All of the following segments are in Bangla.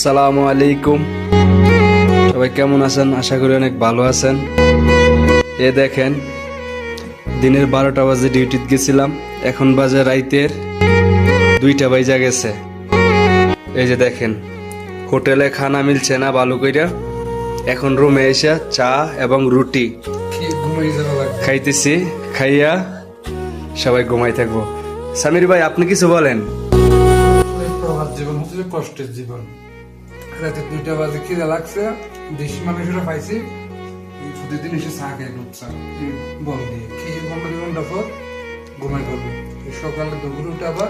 আসসালামু আলাইকুম। সবাই কেমন আছেন? আশা করি অনেক ভালো আছেন। এ দেখেন, দিনের 12টা বাজে ডিউটিতে গেছিলাম, এখন বাজে রাইতের 2টা বাজে গেছে। এই যে দেখেন, হোটেলে খানা মিলছে না ভালো কইরা। এখন রুমে এসে চা এবং রুটি খাইতেছি, খাইয়া সবাই ঘুমাই থাকবো। সামির ভাই, আপনি কিছু বলেন। প্রভাত জীবন হচ্ছে কষ্টের জীবন। রাতে 2টা বাজে খিদে লাগছে, দেশি মানুষেরা পাইছি, প্রতিদিন এসে চা খেয়ে ঢুকছে বল দিয়ে খেয়ে 15 ঘন্টা পর ঘুমাই পড়বে। সকালে দুপুরে উঠে আবার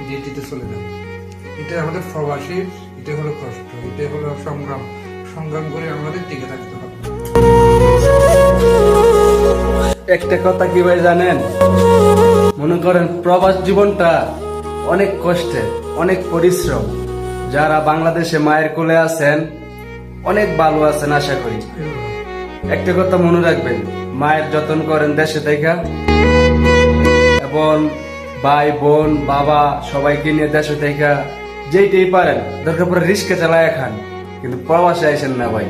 ডিউটিতে চলে যাবে। এটা আমাদের প্রবাসীর, এটা হলো কষ্ট, এটা হলো সংগ্রাম। সংগ্রাম করে আমাদের টিকে থাকতে হবে। একটা কথা কি ভাই জানেন, মনে করেন প্রবাস জীবনটা অনেক কষ্টের, অনেক পরিশ্রম। যারা বাংলাদেশে মায়ের কোলে আছেন অনেক ভালো আছেন আশা করি। একটা কথা মনে রাখবেন, মায়ের যত্ন করেন দেশে থেকে, এবং ভাই বোন বাবা সবাইকে নিয়ে দেশে থেকে যেইটাই পারেন দরকার পরে রিস্কে চালায় খান, কিন্তু প্রবাসে আইসেন না ভাই।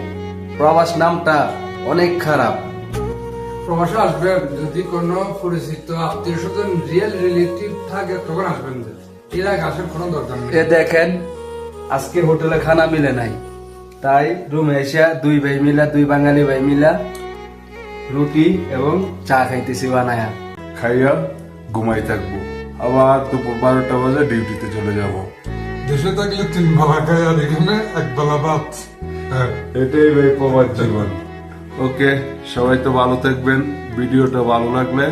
প্রবাস নামটা অনেক খারাপ। প্রবাসে আসবেন যদি কোনো পরিচিত আত্মীয় স্বজন রিয়েল রিলেটিভ থাকে তখন আসবেন। এর আগে আসার কোনো দরকার নেই। এ দেখেন, আজকে হোটেলে খানা মিলে নাই, তাই রুমে এসে দুই বাঙালি ভাই মিলা রুটি এবং চা খাইতেছি বানায়া। খাইয়া ঘুমাই থাকবো, আবার দুপুর 12টা বাজে ডিউটিতে চলে যাব। দেশে থাকলে 3 বেলা খাই আর এখানে 1 বেলা ভাত। এটাই ভাই প্রবাস জীবন। ওকে, সবাই তো ভালো থাকবেন। ভিডিওটা ভালো লাগলে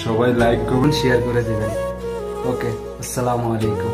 সবাই লাইক করবেন, শেয়ার করে দিবেন। ওকে, আসসালামু আলাইকুম।